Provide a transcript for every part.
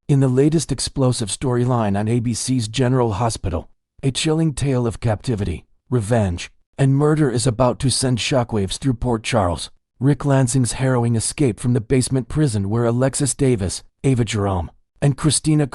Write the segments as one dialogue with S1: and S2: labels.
S1: In the latest explosive storyline on ABC's General Hospital, a chilling tale of captivity, revenge, and murder is about to send shockwaves through Port Charles. Ric Lansing's harrowing escape from the basement prison where Alexis Davis, Ava Jerome, and Kristina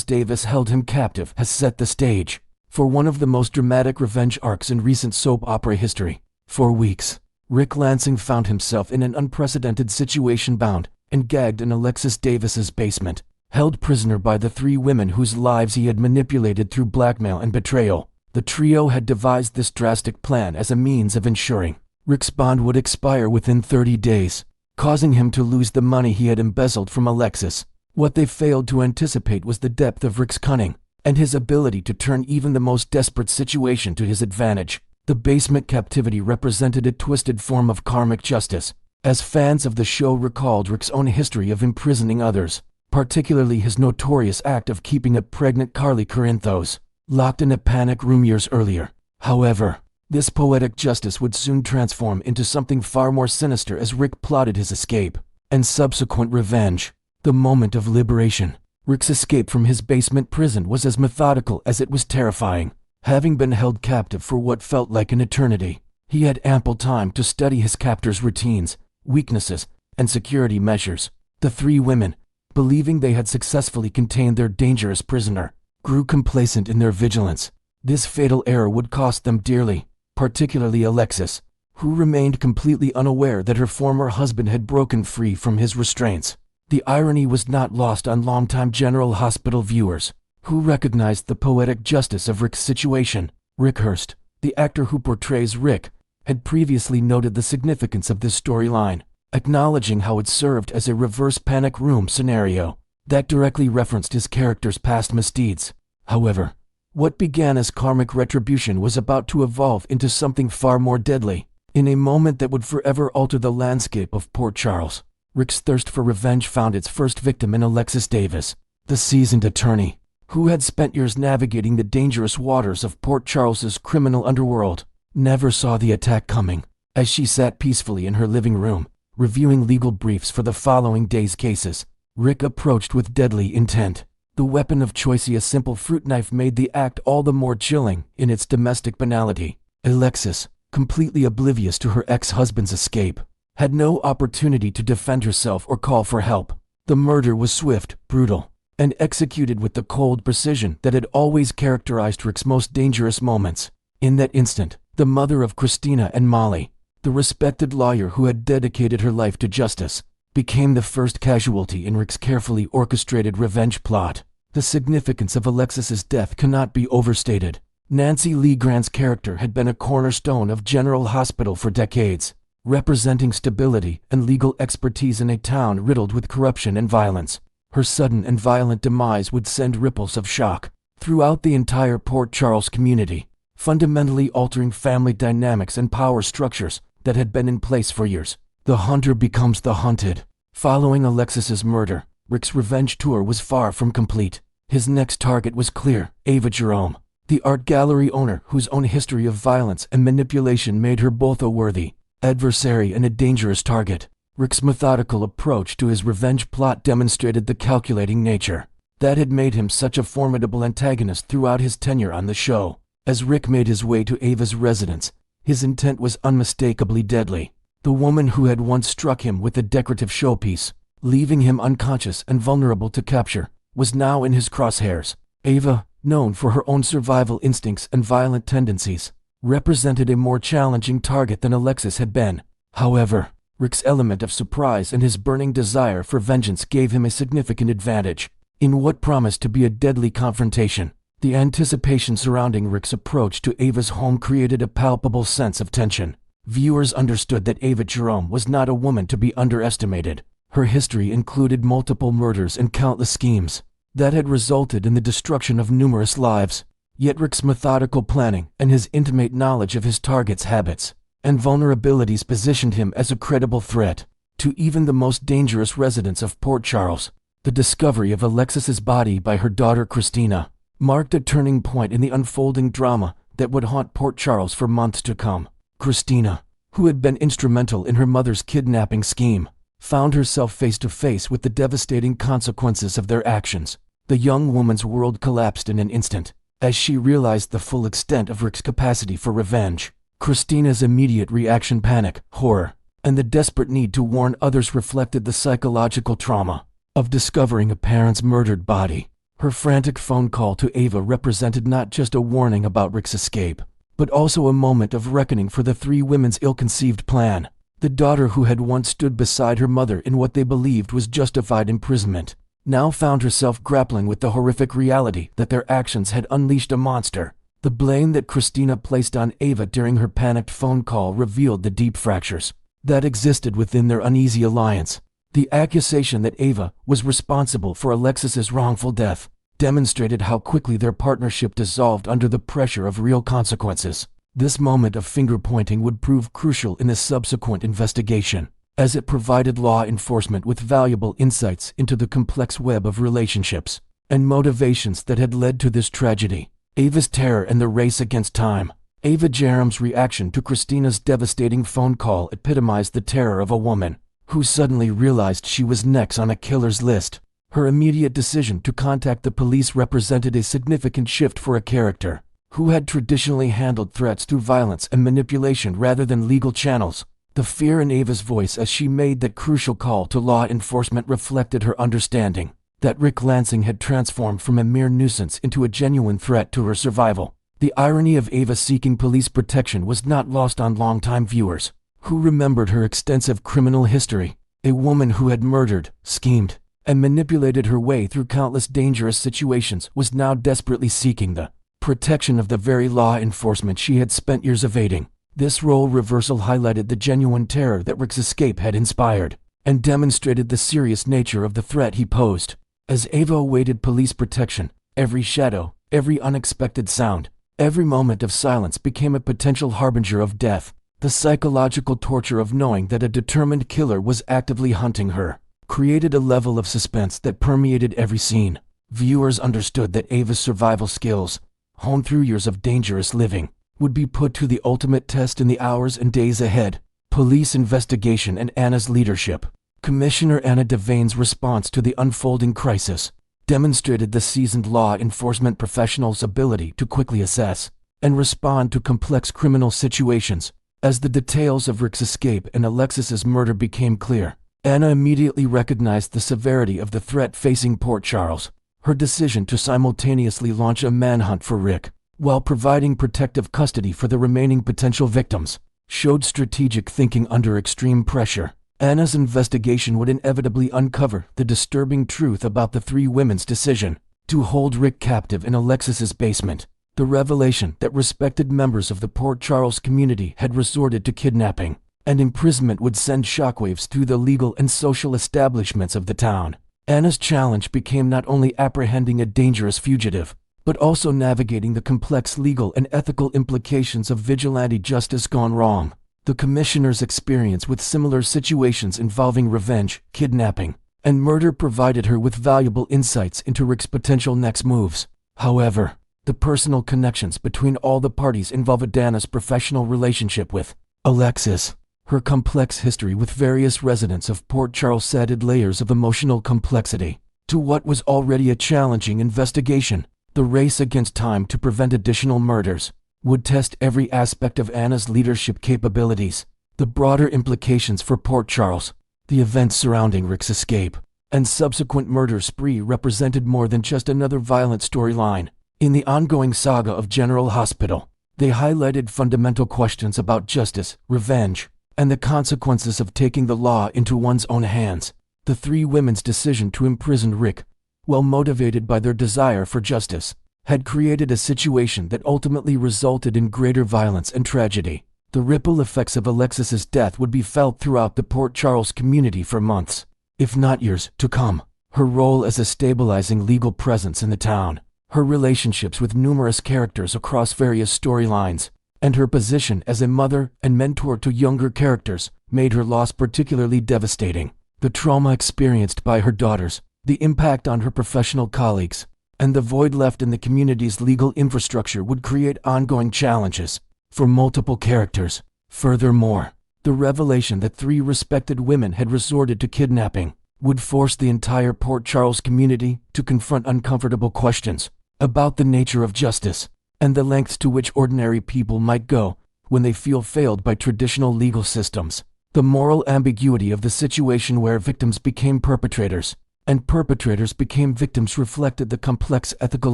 S1: Davis held him captive has set the stage for one of the most dramatic revenge arcs in recent soap opera history. For weeks, Ric Lansing found himself in an unprecedented situation, bound and gagged in Alexis Davis's basement, held prisoner by the three women whose lives he had manipulated through blackmail and betrayal. The trio had devised this drastic plan as a means of ensuring Ric's bond would expire within 30 days, causing him to lose the money he had embezzled from Alexis. What they failed to anticipate was the depth of Ric's cunning and his ability to turn even the most desperate situation to his advantage. The basement captivity represented a twisted form of karmic justice, as fans of the show recalled Ric's own history of imprisoning others, particularly his notorious act of keeping a pregnant Carly Corinthos locked in a panic room years earlier. However, this poetic justice would soon transform into something far more sinister as Ric plotted his escape and subsequent revenge. The moment of liberation. Ric's escape from his basement prison was as methodical as it was terrifying. Having been held captive for what felt like an eternity, he had ample time to study his captor's routines, weaknesses, and security measures. The three women, believing they had successfully contained their dangerous prisoner, grew complacent in their vigilance. This fatal error would cost them dearly, particularly Alexis, who remained completely unaware that her former husband had broken free from his restraints. The irony was not lost on longtime General Hospital viewers, who recognized the poetic justice of Ric's situation. Rick Hurst, the actor who portrays Ric, had previously noted the significance of this storyline, acknowledging how it served as a reverse panic room scenario that directly referenced his character's past misdeeds. However, what began as karmic retribution was about to evolve into something far more deadly. In a moment that would forever alter the landscape of Port Charles, Ric's thirst for revenge found its first victim in Alexis Davis, the seasoned attorney, who had spent years navigating the dangerous waters of Port Charles's criminal underworld. Never saw the attack coming. As she sat peacefully in her living room, reviewing legal briefs for the following day's cases, Ric approached with deadly intent. The weapon of choice, a simple fruit knife, made the act all the more chilling in its domestic banality. Alexis, completely oblivious to her ex-husband's escape, had no opportunity to defend herself or call for help. The murder was swift, brutal, and executed with the cold precision that had always characterized Ric's most dangerous moments. In that instant, the mother of Kristina and Molly, the respected lawyer who had dedicated her life to justice, became the first casualty in Ric's carefully orchestrated revenge plot. The significance of Alexis's death cannot be overstated. Nancy Lee Grant's character had been a cornerstone of General Hospital for decades, representing stability and legal expertise in a town riddled with corruption and violence. Her sudden and violent demise would send ripples of shock throughout the entire Port Charles community, fundamentally altering family dynamics and power structures that had been in place for years. The hunter becomes the hunted. Following Alexis's murder, Ric's revenge tour was far from complete. His next target was clear: Ava Jerome, the art gallery owner whose own history of violence and manipulation made her both a worthy adversary and a dangerous target. Ric's methodical approach to his revenge plot demonstrated the calculating nature that had made him such a formidable antagonist throughout his tenure on the show. As Ric made his way to Ava's residence, his intent was unmistakably deadly. The woman who had once struck him with a decorative showpiece, leaving him unconscious and vulnerable to capture, was now in his crosshairs. Ava, known for her own survival instincts and violent tendencies, represented a more challenging target than Alexis had been. However, Ric's element of surprise and his burning desire for vengeance gave him a significant advantage in what promised to be a deadly confrontation. The anticipation surrounding Ric's approach to Ava's home created a palpable sense of tension. Viewers understood that Ava Jerome was not a woman to be underestimated. Her history included multiple murders and countless schemes that had resulted in the destruction of numerous lives. Yet Ric's methodical planning and his intimate knowledge of his target's habits and vulnerabilities positioned him as a credible threat to even the most dangerous residents of Port Charles. The discovery of Alexis's body by her daughter Kristina marked a turning point in the unfolding drama that would haunt Port Charles for months to come. Kristina, who had been instrumental in her mother's kidnapping scheme, found herself face to face with the devastating consequences of their actions. The young woman's world collapsed in an instant as she realized the full extent of Ric's capacity for revenge. Kristina's immediate reaction: panic, horror, and the desperate need to warn others reflected the psychological trauma of discovering a parent's murdered body. Her frantic phone call to Ava represented not just a warning about Ric's escape, but also a moment of reckoning for the three women's ill-conceived plan. The daughter who had once stood beside her mother in what they believed was justified imprisonment now found herself grappling with the horrific reality that their actions had unleashed a monster. The blame that Kristina placed on Ava during her panicked phone call revealed the deep fractures that existed within their uneasy alliance. The accusation that Ava was responsible for Alexis's wrongful death demonstrated how quickly their partnership dissolved under the pressure of real consequences. This moment of finger-pointing would prove crucial in the subsequent investigation, as it provided law enforcement with valuable insights into the complex web of relationships and motivations that had led to this tragedy. Ava's terror and the race against time. Ava Jerome's reaction to Kristina's devastating phone call epitomized the terror of a woman who suddenly realized she was next on a killer's list. Her immediate decision to contact the police represented a significant shift for a character who had traditionally handled threats through violence and manipulation rather than legal channels. The fear in Ava's voice as she made that crucial call to law enforcement reflected her understanding that Ric Lansing had transformed from a mere nuisance into a genuine threat to her survival. The irony of Ava seeking police protection was not lost on longtime viewers, who remembered her extensive criminal history. A woman who had murdered, schemed, and manipulated her way through countless dangerous situations was now desperately seeking the protection of the very law enforcement she had spent years evading. This role reversal highlighted the genuine terror that Ric's escape had inspired, and demonstrated the serious nature of the threat he posed. As Ava awaited police protection, every shadow, every unexpected sound, every moment of silence became a potential harbinger of death. The psychological torture of knowing that a determined killer was actively hunting her created a level of suspense that permeated every scene. Viewers understood that Ava's survival skills, honed through years of dangerous living, would be put to the ultimate test in the hours and days ahead. Police investigation and Anna's leadership. Commissioner Anna Devane's response to the unfolding crisis demonstrated the seasoned law enforcement professional's ability to quickly assess and respond to complex criminal situations. As the details of Ric's escape and Alexis's murder became clear, Anna immediately recognized the severity of the threat facing Port Charles. Her decision to simultaneously launch a manhunt for Ric, while providing protective custody for the remaining potential victims, showed strategic thinking under extreme pressure. Anna's investigation would inevitably uncover the disturbing truth about the three women's decision to hold Ric captive in Alexis's basement. The revelation that respected members of the Port Charles community had resorted to kidnapping and imprisonment would send shockwaves through the legal and social establishments of the town. Anna's challenge became not only apprehending a dangerous fugitive, but also navigating the complex legal and ethical implications of vigilante justice gone wrong. The commissioner's experience with similar situations involving revenge, kidnapping, and murder provided her with valuable insights into Ric's potential next moves. However, the personal connections between all the parties involved Anna's professional relationship with Alexis. Her complex history with various residents of Port Charles added layers of emotional complexity to what was already a challenging investigation. The race against time to prevent additional murders would test every aspect of Anna's leadership capabilities. The broader implications for Port Charles, the events surrounding Ric's escape, and subsequent murder spree represented more than just another violent storyline. In the ongoing saga of General Hospital, they highlighted fundamental questions about justice, revenge, and the consequences of taking the law into one's own hands. The three women's decision to imprison Ric, while motivated by their desire for justice, had created a situation that ultimately resulted in greater violence and tragedy. The ripple effects of Alexis's death would be felt throughout the Port Charles community for months, if not years, to come. Her role as a stabilizing legal presence in the town, her relationships with numerous characters across various storylines, and her position as a mother and mentor to younger characters made her loss particularly devastating. The trauma experienced by her daughters, the impact on her professional colleagues, and the void left in the community's legal infrastructure would create ongoing challenges for multiple characters. Furthermore, The revelation that 3 respected women had resorted to kidnapping would force the entire Port Charles community to confront uncomfortable questions about the nature of justice and the lengths to which ordinary people might go when they feel failed by traditional legal systems. The moral ambiguity of the situation where victims became perpetrators and perpetrators became victims reflected the complex ethical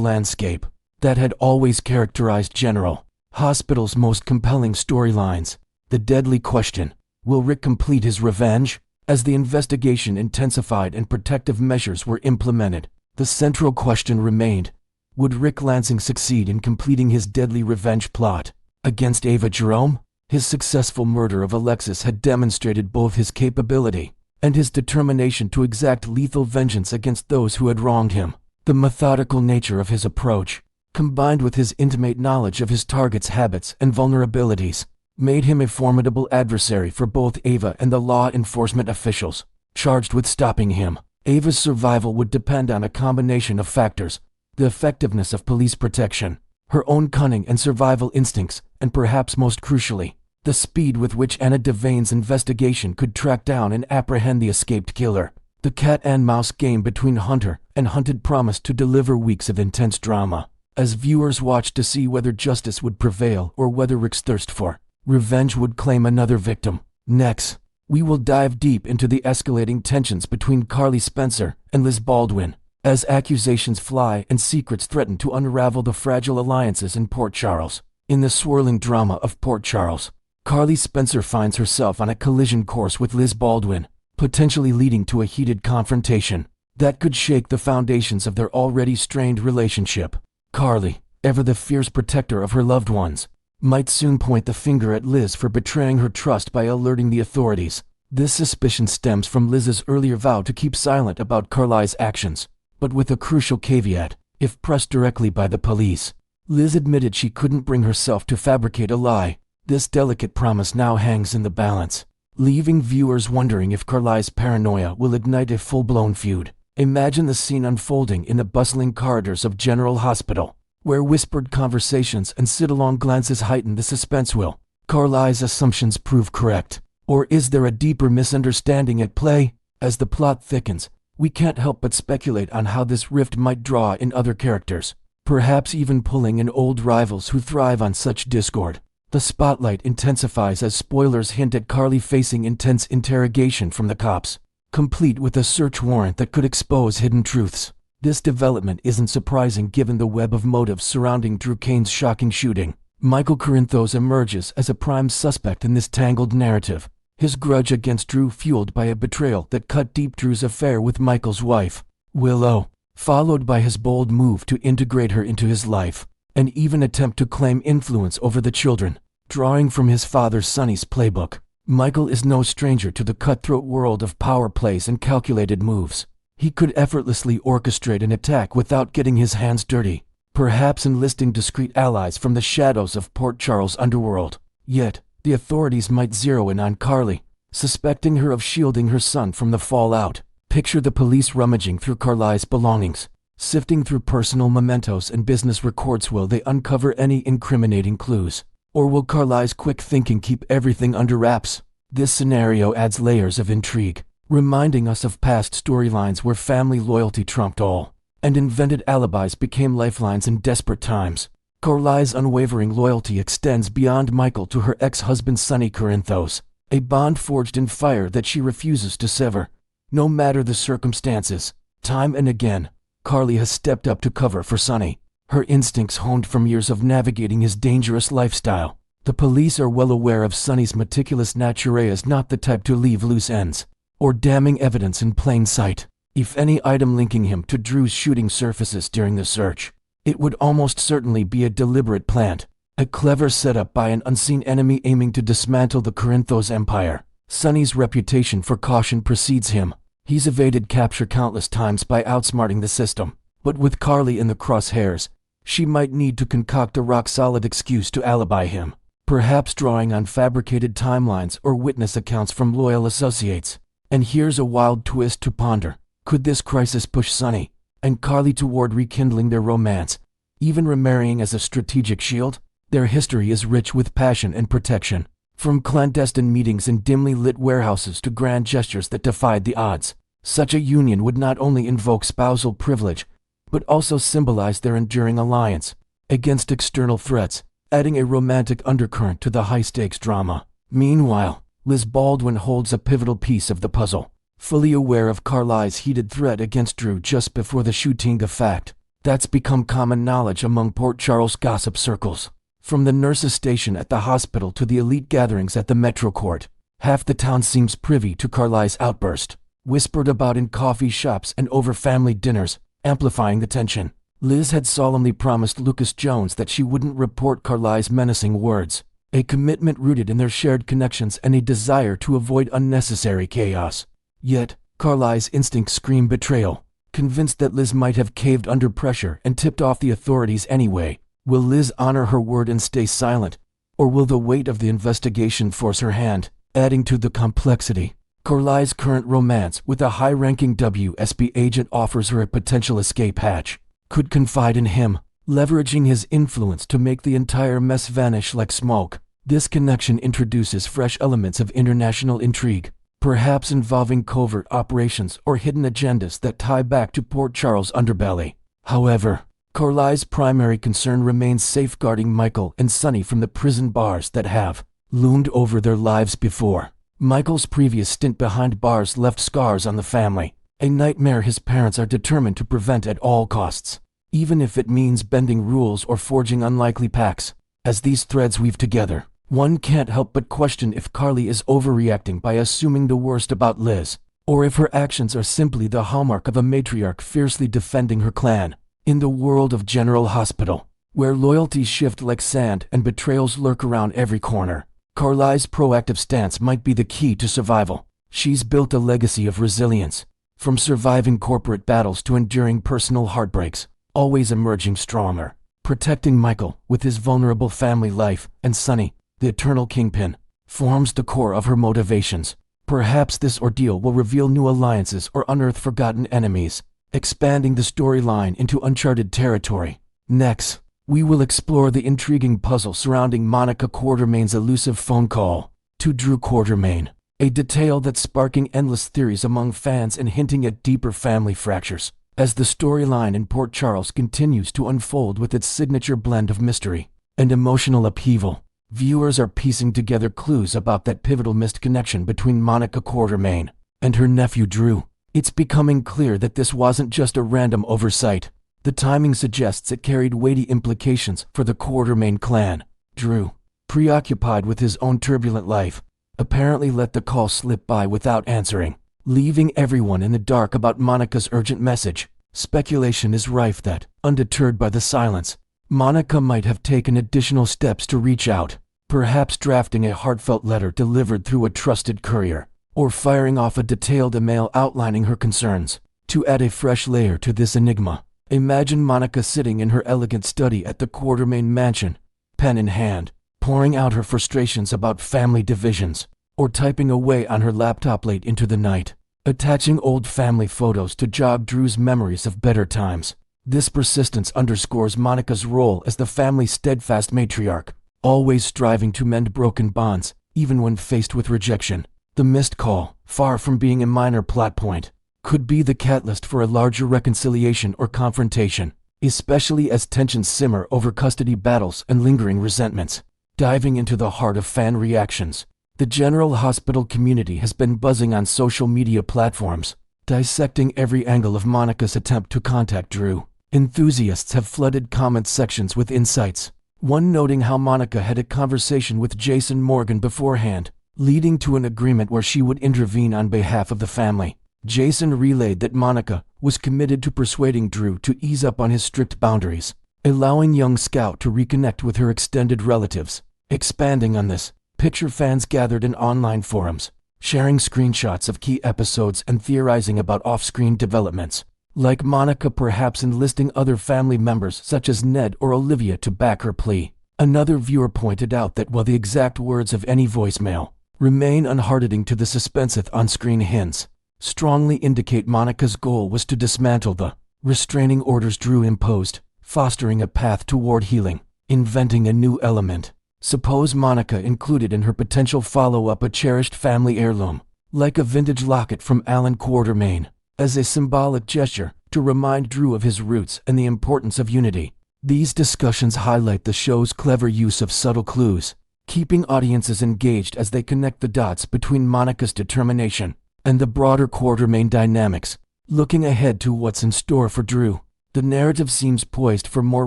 S1: landscape that had always characterized General Hospital's most compelling storylines. The deadly question, will Rick complete his revenge? As the investigation intensified and protective measures were implemented, the central question remained, would Ric Lansing succeed in completing his deadly revenge plot against Ava Jerome? His successful murder of Alexis had demonstrated both his capability and his determination to exact lethal vengeance against those who had wronged him. The methodical nature of his approach, combined with his intimate knowledge of his target's habits and vulnerabilities, made him a formidable adversary for both Ava and the law enforcement officials charged with stopping him. Ava's survival would depend on a combination of factors: the effectiveness of police protection, her own cunning and survival instincts, and perhaps most crucially, the speed with which Anna Devane's investigation could track down and apprehend the escaped killer. The cat-and-mouse game between hunter and hunted promised to deliver weeks of intense drama, as viewers watched to see whether justice would prevail or whether Rick's thirst for revenge would claim another victim. Next, we will dive deep into the escalating tensions between Carly Spencer and Liz Baldwin, as accusations fly and secrets threaten to unravel the fragile alliances in Port Charles. In the swirling drama of Port Charles, Carly Spencer finds herself on a collision course with Liz Baldwin, potentially leading to a heated confrontation that could shake the foundations of their already strained relationship. Carly, ever the fierce protector of her loved ones, might soon point the finger at Liz for betraying her trust by alerting the authorities. This suspicion stems from Liz's earlier vow to keep silent about Carly's actions, but with a crucial caveat: if pressed directly by the police. Liz admitted she couldn't bring herself to fabricate a lie. This delicate promise now hangs in the balance, leaving viewers wondering if Carly's paranoia will ignite a full-blown feud. Imagine the scene unfolding in the bustling corridors of General Hospital, where whispered conversations and sit-along glances heighten the suspense. Will Carly's assumptions prove correct, or is there a deeper misunderstanding at play? As the plot thickens, we can't help but speculate on how this rift might draw in other characters, perhaps even pulling in old rivals who thrive on such discord. The spotlight intensifies as spoilers hint at Carly facing intense interrogation from the cops, complete with a search warrant that could expose hidden truths. This development isn't surprising given the web of motives surrounding Drew Kane's shocking shooting. Michael Corinthos emerges as a prime suspect in this tangled narrative, his grudge against Drew fueled by a betrayal that cut deep. Drew's affair with Michael's wife, Willow, followed by his bold move to integrate her into his life, and even attempt to claim influence over the children. Drawing from his father Sonny's playbook, Michael is no stranger to the cutthroat world of power plays and calculated moves. He could effortlessly orchestrate an attack without getting his hands dirty, perhaps enlisting discreet allies from the shadows of Port Charles' underworld. Yet, the authorities might zero in on Carly, suspecting her of shielding her son from the fallout. Picture the police rummaging through Carly's belongings, sifting through personal mementos and business records. Will they uncover any incriminating clues? Or will Carly's quick thinking keep everything under wraps? This scenario adds layers of intrigue, reminding us of past storylines where family loyalty trumped all, and invented alibis became lifelines in desperate times. Carly's unwavering loyalty extends beyond Michael to her ex-husband Sonny Corinthos, a bond forged in fire that she refuses to sever, no matter the circumstances. Time and again, Carly has stepped up to cover for Sonny, her instincts honed from years of navigating his dangerous lifestyle. The police are well aware of Sonny's meticulous nature as not the type to leave loose ends or damning evidence in plain sight. If any item linking him to Drew's shooting surfaces during the search, it would almost certainly be a deliberate plant, a clever setup by an unseen enemy aiming to dismantle the Corinthos empire. Sonny's reputation for caution precedes him. He's evaded capture countless times by outsmarting the system, but with Carly in the crosshairs, she might need to concoct a rock-solid excuse to alibi him, perhaps drawing on fabricated timelines or witness accounts from loyal associates. And here's a wild twist to ponder. Could this crisis push Sonny and Carly toward rekindling their romance, even remarrying as a strategic shield? Their history is rich with passion and protection, From clandestine meetings in dimly lit warehouses to grand gestures that defied the odds. Such a union would not only invoke spousal privilege, but also symbolize their enduring alliance against external threats, adding a romantic undercurrent to the high-stakes drama. Meanwhile, Liz Baldwin holds a pivotal piece of the puzzle, fully aware of Carly's heated threat against Drew just before the shooting. A fact that's become common knowledge among Port Charles gossip circles. From the nurses' station at the hospital to the elite gatherings at the Metro Court, half the town seems privy to Carly's outburst, whispered about in coffee shops and over family dinners, amplifying the tension. Liz had solemnly promised Lucas Jones that she wouldn't report Carly's menacing words, a commitment rooted in their shared connections and a desire to avoid unnecessary chaos. Yet, Carly's instincts scream betrayal, convinced that Liz might have caved under pressure and tipped off the authorities anyway. Will Liz honor her word and stay silent, or will the weight of the investigation force her hand? Adding to the complexity, Carly's current romance with a high-ranking WSB agent offers her a potential escape hatch. Could confide in him, leveraging his influence to make the entire mess vanish like smoke. This connection introduces fresh elements of international intrigue, perhaps involving covert operations or hidden agendas that tie back to Port Charles' underbelly. However, Carly's primary concern remains safeguarding Michael and Sonny from the prison bars that have loomed over their lives before. Michael's previous stint behind bars left scars on the family, a nightmare his parents are determined to prevent at all costs, even if it means bending rules or forging unlikely pacts. As these threads weave together, one can't help but question if Carly is overreacting by assuming the worst about Liz, or if her actions are simply the hallmark of a matriarch fiercely defending her clan. In the world of General Hospital, where loyalties shift like sand and betrayals lurk around every corner, Carly's proactive stance might be the key to survival. She's built a legacy of resilience, from surviving corporate battles to enduring personal heartbreaks, always emerging stronger. Protecting Michael with his vulnerable family life and Sonny, the eternal kingpin, forms the core of her motivations. Perhaps this ordeal will reveal new alliances or unearth forgotten enemies, expanding the storyline into uncharted territory. Next, we will explore the intriguing puzzle surrounding Monica Quartermain's elusive phone call to Drew Quartermain, a detail that's sparking endless theories among fans and hinting at deeper family fractures. As the storyline in Port Charles continues to unfold with its signature blend of mystery and emotional upheaval, viewers are piecing together clues about that pivotal missed connection between Monica Quartermain and her nephew Drew. It's becoming clear that this wasn't just a random oversight. The timing suggests it carried weighty implications for the Quartermain clan. Drew, preoccupied with his own turbulent life, apparently let the call slip by without answering, leaving everyone in the dark about Monica's urgent message. Speculation is rife that, undeterred by the silence, Monica might have taken additional steps to reach out, perhaps drafting a heartfelt letter delivered through a trusted courier, or firing off a detailed email outlining her concerns. To add a fresh layer to this enigma, imagine Monica sitting in her elegant study at the Quartermain mansion, pen in hand, pouring out her frustrations about family divisions, or typing away on her laptop late into the night, attaching old family photos to jog Drew's memories of better times. This persistence underscores Monica's role as the family's steadfast matriarch, always striving to mend broken bonds, even when faced with rejection. The missed call, far from being a minor plot point, could be the catalyst for a larger reconciliation or confrontation, especially as tensions simmer over custody battles and lingering resentments. Diving into the heart of fan reactions, the General Hospital community has been buzzing on social media platforms, dissecting every angle of Monica's attempt to contact Drew. Enthusiasts have flooded comment sections with insights, one noting how Monica had a conversation with Jason Morgan beforehand, leading to an agreement where she would intervene on behalf of the family. Jason relayed that Monica was committed to persuading Drew to ease up on his strict boundaries, allowing young Scout to reconnect with her extended relatives. Expanding on this, Picture fans gathered in online forums, sharing screenshots of key episodes and theorizing about off-screen developments, like Monica perhaps enlisting other family members such as Ned or Olivia to back her plea. Another viewer pointed out that while the exact words of any voicemail remain unhardening to the suspenseth on-screen hints, strongly indicate Monica's goal was to dismantle the restraining orders Drew imposed, fostering a path toward healing. Inventing a new element. Suppose Monica included in her potential follow-up a cherished family heirloom, like a vintage locket from Allan Quatermain, as a symbolic gesture to remind Drew of his roots and the importance of unity. These discussions highlight the show's clever use of subtle clues, keeping audiences engaged as they connect the dots between Monica's determination and the broader Quatermain dynamics. Looking ahead to what's in store for Drew, the narrative seems poised for more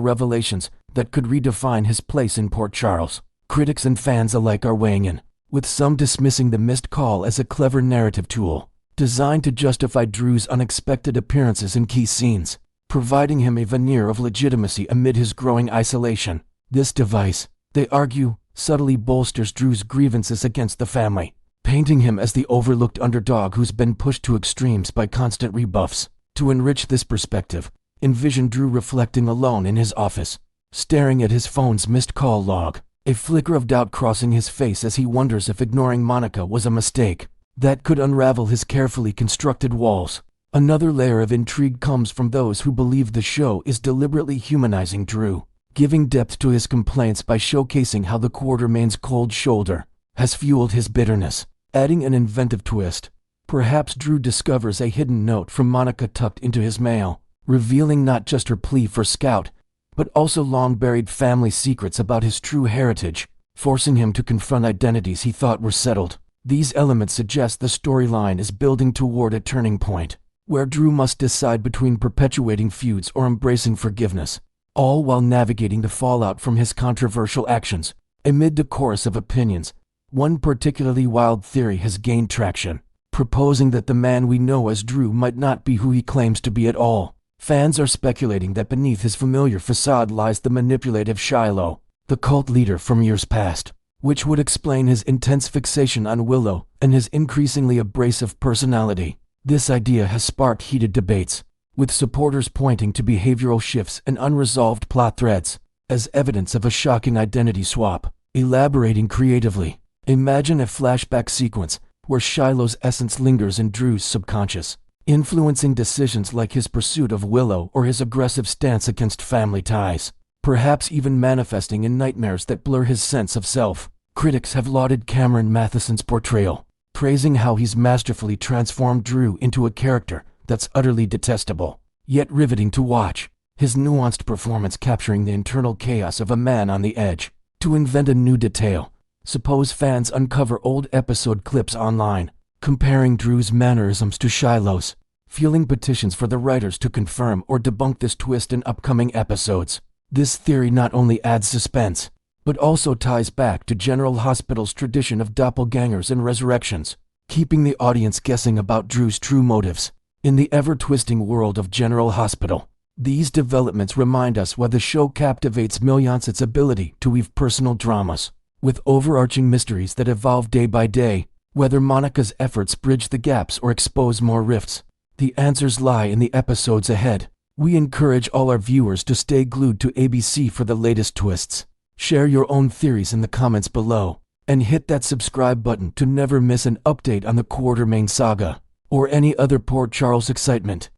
S1: revelations that could redefine his place in Port Charles. Critics and fans alike are weighing in, with some dismissing the missed call as a clever narrative tool, designed to justify Drew's unexpected appearances in key scenes, providing him a veneer of legitimacy amid his growing isolation. This device, they argue, subtly bolsters Drew's grievances against the family, painting him as the overlooked underdog who's been pushed to extremes by constant rebuffs. To enrich this perspective, envision Drew reflecting alone in his office, staring at his phone's missed call log, a flicker of doubt crossing his face as he wonders if ignoring Monica was a mistake that could unravel his carefully constructed walls. Another layer of intrigue comes from those who believe the show is deliberately humanizing Drew, giving depth to his complaints by showcasing how the Quatermain's cold shoulder has fueled his bitterness. Adding an inventive twist, perhaps Drew discovers a hidden note from Monica tucked into his mail, revealing not just her plea for Scout, but also long-buried family secrets about his true heritage, forcing him to confront identities he thought were settled. These elements suggest the storyline is building toward a turning point, where Drew must decide between perpetuating feuds or embracing forgiveness, all while navigating the fallout from his controversial actions. Amid the chorus of opinions, one particularly wild theory has gained traction, proposing that the man we know as Drew might not be who he claims to be at all. Fans are speculating that beneath his familiar facade lies the manipulative Shiloh, the cult leader from years past, which would explain his intense fixation on Willow and his increasingly abrasive personality. This idea has sparked heated debates, with supporters pointing to behavioral shifts and unresolved plot threads as evidence of a shocking identity swap. Elaborating creatively, imagine a flashback sequence where Shiloh's essence lingers in Drew's subconscious, influencing decisions like his pursuit of Willow or his aggressive stance against family ties, perhaps even manifesting in nightmares that blur his sense of self. Critics have lauded Cameron Matheson's portrayal, praising how he's masterfully transformed Drew into a character that's utterly detestable, yet riveting to watch. His nuanced performance capturing the internal chaos of a man on the edge. To invent a new detail, suppose fans uncover old episode clips online, comparing Drew's mannerisms to Shiloh's, fueling petitions for the writers to confirm or debunk this twist in upcoming episodes. This theory not only adds suspense, but also ties back to General Hospital's tradition of doppelgangers and resurrections, keeping the audience guessing about Drew's true motives. In the ever-twisting world of General Hospital, these developments remind us why the show captivates millions. Its ability to weave personal dramas with overarching mysteries that evolve day by day. Whether Monica's efforts bridge the gaps or expose more rifts, the answers lie in the episodes ahead. We encourage all our viewers to stay glued to ABC for the latest twists. Share your own theories in the comments below, and hit that subscribe button to never miss an update on the Quatermain saga or any other Port Charles excitement.